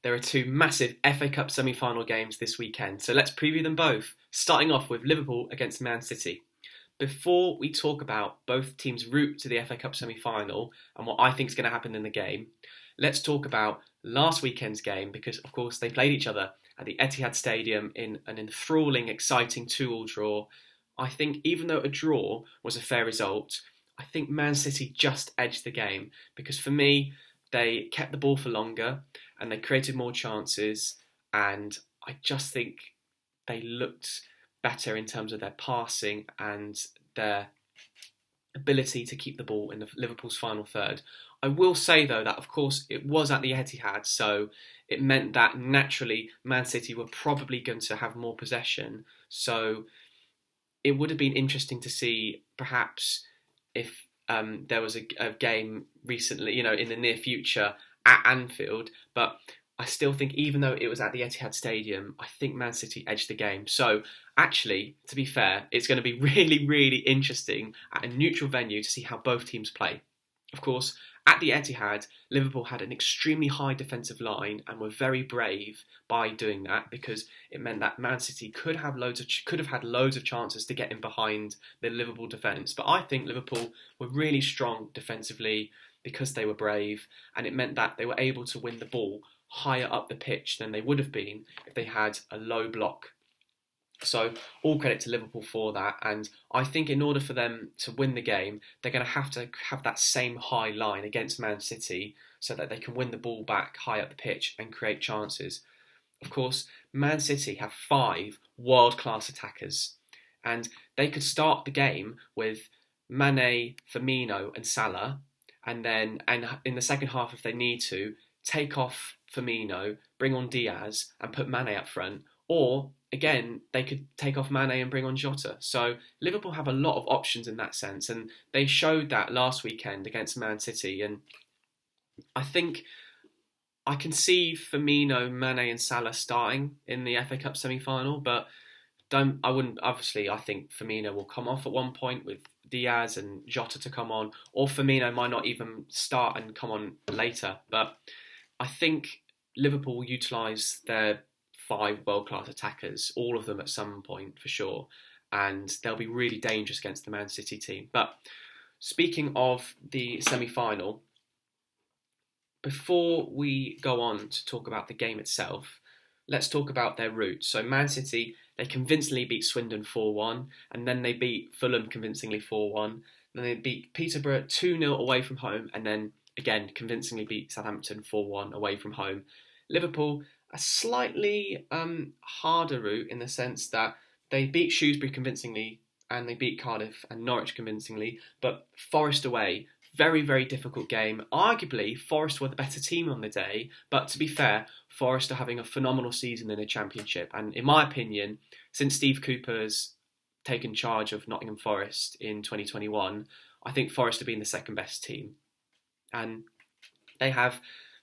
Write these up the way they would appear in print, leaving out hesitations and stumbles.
There are two massive FA Cup semi-final games this weekend, so let's preview them both, starting off with Liverpool against Man City. Before we talk about both teams' route to the FA Cup semi-final and what I think is going to happen in the game, let's talk about last weekend's game because, of course, they played each other at the Etihad Stadium in an enthralling, exciting 2-2 draw. I think even though a draw was a fair result, I think Man City just edged the game because for me, they kept the ball for longer and they created more chances, and I just think they looked better in terms of their passing and their ability to keep the ball in Liverpool's final third. I will say though that of course it was at the Etihad, so it meant that naturally Man City were probably going to have more possession. So it would have been interesting to see perhaps if there was a game recently, in the near future at Anfield, but I still think even though it was at the Etihad Stadium, I think Man City edged the game. So actually, to be fair, it's going to be really, really interesting at a neutral venue to see how both teams play. Of course, at the Etihad, Liverpool had an extremely high defensive line and were very brave by doing that because it meant that Man City could have had loads of chances to get in behind the Liverpool defence. But I think Liverpool were really strong defensively because they were brave, and it meant that they were able to win the ball higher up the pitch than they would have been if they had a low block. So all credit to Liverpool for that, and I think in order for them to win the game, they're going to have that same high line against Man City so that they can win the ball back high up the pitch and create chances. Of course, Man City have 5 world-class attackers, and they could start the game with Mane, Firmino and Salah, and in the second half if they need to, take off Firmino, bring on Diaz and put Mane up front, or again, they could take off Mane and bring on Jota. So Liverpool have a lot of options in that sense, and they showed that last weekend against Man City. And I think I can see Firmino, Mane and Salah starting in the FA Cup semi-final, but I think Firmino will come off at one point with Diaz and Jota to come on, or Firmino might not even start and come on later. But I think Liverpool will utilise their 5 world-class attackers, all of them at some point for sure, and they'll be really dangerous against the Man City team. But speaking of the semi-final, before we go on to talk about the game itself, let's talk about their route. So Man City, they convincingly beat Swindon 4-1, and then they beat Fulham convincingly 4-1, then they beat Peterborough 2-0 away from home, and then again convincingly beat Southampton 4-1 away from home. Liverpool, a slightly harder route in the sense that they beat Shrewsbury convincingly and they beat Cardiff and Norwich convincingly, but Forest away, very, very difficult game. Arguably, Forest were the better team on the day, but to be fair, Forest are having a phenomenal season in the Championship, and in my opinion, since Steve Cooper's taken charge of Nottingham Forest in 2021, I think Forest have been the second best team. And they have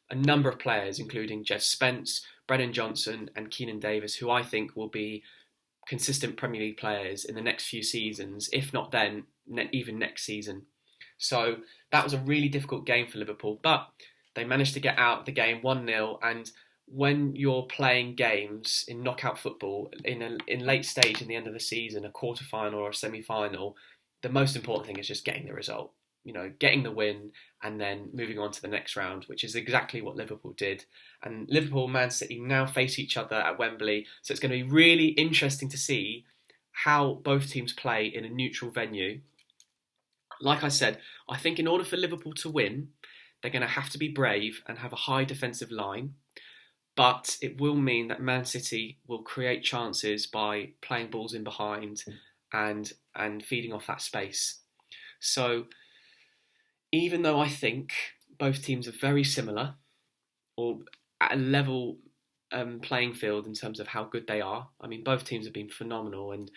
a number of players, including Jed Spence, Brennan Johnson and Keenan Davis, who I think will be consistent Premier League players in the next few seasons, if not then, even next season. So that was a really difficult game for Liverpool, but they managed to get out of the game 1-0, and when you're playing games in knockout football, in late stage in the end of the season, a quarter-final or a semi-final, the most important thing is just getting the result. Getting the win and then moving on to the next round, which is exactly what Liverpool did. And Liverpool and Man City now face each other at Wembley, so it's going to be really interesting to see how both teams play in a neutral venue. Like I said, I think in order for Liverpool to win, they're going to have to be brave and have a high defensive line, but it will mean that Man City will create chances by playing balls in behind and feeding off that space. So even though I think both teams are very similar, or at a level playing field in terms of how good they are, I mean, both teams have been phenomenal, and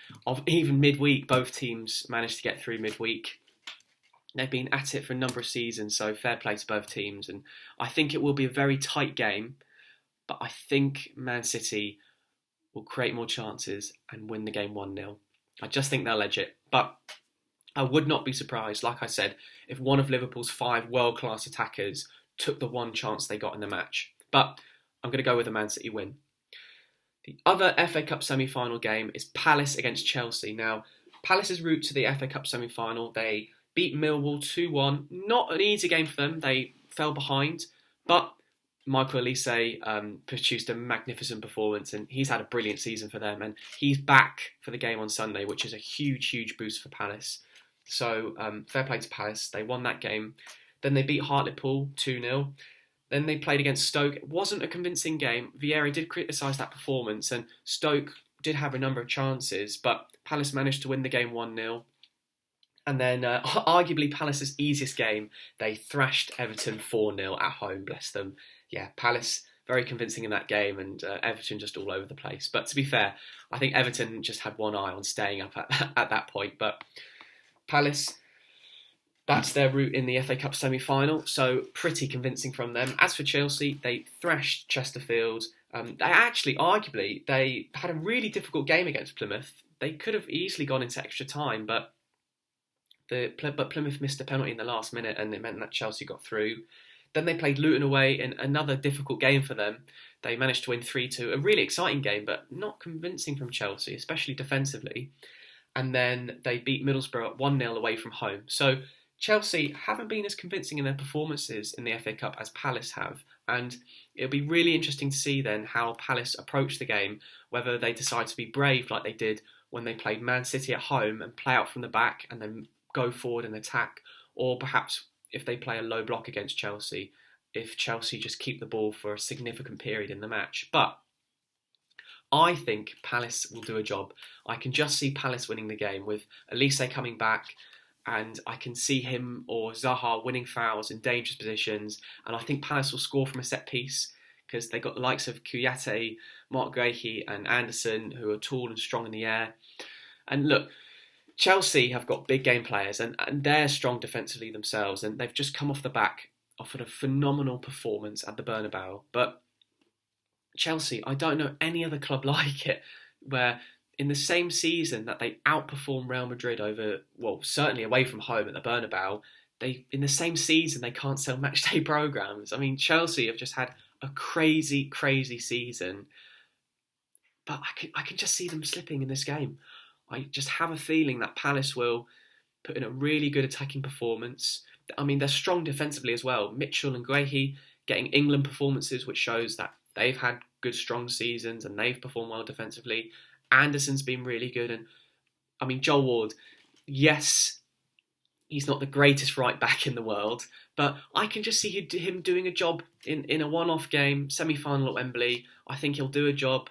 even midweek, both teams managed to get through midweek. They've been at it for a number of seasons, so fair play to both teams, and I think it will be a very tight game, but I think Man City will create more chances and win the game 1-0. I just think they'll edge it, but I would not be surprised, like I said, if one of Liverpool's 5 world-class attackers took the one chance they got in the match. But I'm going to go with a Man City win. The other FA Cup semi-final game is Palace against Chelsea. Now, Palace's route to the FA Cup semi-final, they beat Millwall 2-1. Not an easy game for them. They fell behind, but Michael Elise produced a magnificent performance, and he's had a brilliant season for them, and he's back for the game on Sunday, which is a huge boost for Palace. So fair play to Palace. They won that game. Then they beat Hartlepool 2-0. Then they played against Stoke. It wasn't a convincing game. Vieira did criticise that performance, and Stoke did have a number of chances, but Palace managed to win the game 1-0. And then, arguably Palace's easiest game, they thrashed Everton 4-0 at home, bless them. Yeah, Palace very convincing in that game, and Everton just all over the place. But to be fair, I think Everton just had one eye on staying up at that point. But Palace, that's their route in the FA Cup semi-final, so pretty convincing from them. As for Chelsea, they thrashed Chesterfield. Arguably, they had a really difficult game against Plymouth. They could have easily gone into extra time, but Plymouth missed a penalty in the last minute, and it meant that Chelsea got through. Then they played Luton away in another difficult game for them. They managed to win 3-2, a really exciting game, but not convincing from Chelsea, especially defensively. And then they beat Middlesbrough 1-0 away from home. So Chelsea haven't been as convincing in their performances in the FA Cup as Palace have, and it'll be really interesting to see then how Palace approach the game, whether they decide to be brave like they did when they played Man City at home and play out from the back and then go forward and attack, or perhaps if they play a low block against Chelsea, if Chelsea just keep the ball for a significant period in the match. But I think Palace will do a job. I can just see Palace winning the game with Elise coming back, and I can see him or Zaha winning fouls in dangerous positions, and I think Palace will score from a set piece because they got the likes of Kouyaté, Mark Guehi and Anderson, who are tall and strong in the air. And look, Chelsea have got big game players, and they're strong defensively themselves, and they've just come off the back of a phenomenal performance at the Bernabeu. But Chelsea, I don't know any other club like it, where in the same season that they outperform Real Madrid certainly away from home at the Bernabeu, in the same season they can't sell matchday programmes. I mean, Chelsea have just had a crazy season, but I can just see them slipping in this game. I just have a feeling that Palace will put in a really good attacking performance. I mean, they're strong defensively as well. Mitchell and Guehi getting England performances, which shows that they've had good, strong seasons and they've performed well defensively. Anderson's been really good. And, I mean, Joel Ward, yes, he's not the greatest right back in the world, but I can just see him doing a job in a one-off game, semi-final at Wembley. I think he'll do a job.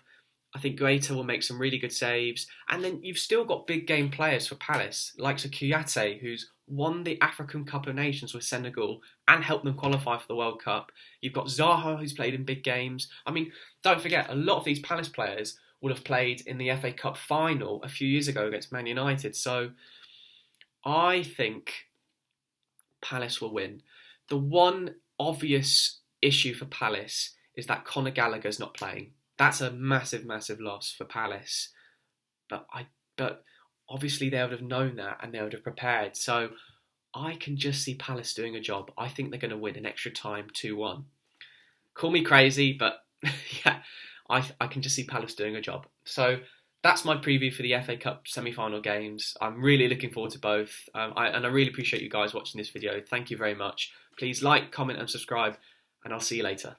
I think Guaita will make some really good saves. And then you've still got big game players for Palace, like Kouyaté, who's won the African Cup of Nations with Senegal and helped them qualify for the World Cup. You've got Zaha, who's played in big games. I mean, don't forget, a lot of these Palace players would have played in the FA Cup final a few years ago against Man United. So I think Palace will win. The one obvious issue for Palace is that Conor Gallagher's not playing. That's a massive loss for Palace. But obviously they would have known that and they would have prepared. So I can just see Palace doing a job. I think they're going to win in extra time 2-1. Call me crazy, but yeah, I can just see Palace doing a job. So that's my preview for the FA Cup semi-final games. I'm really looking forward to both. I really appreciate you guys watching this video. Thank you very much. Please like, comment and subscribe, and I'll see you later.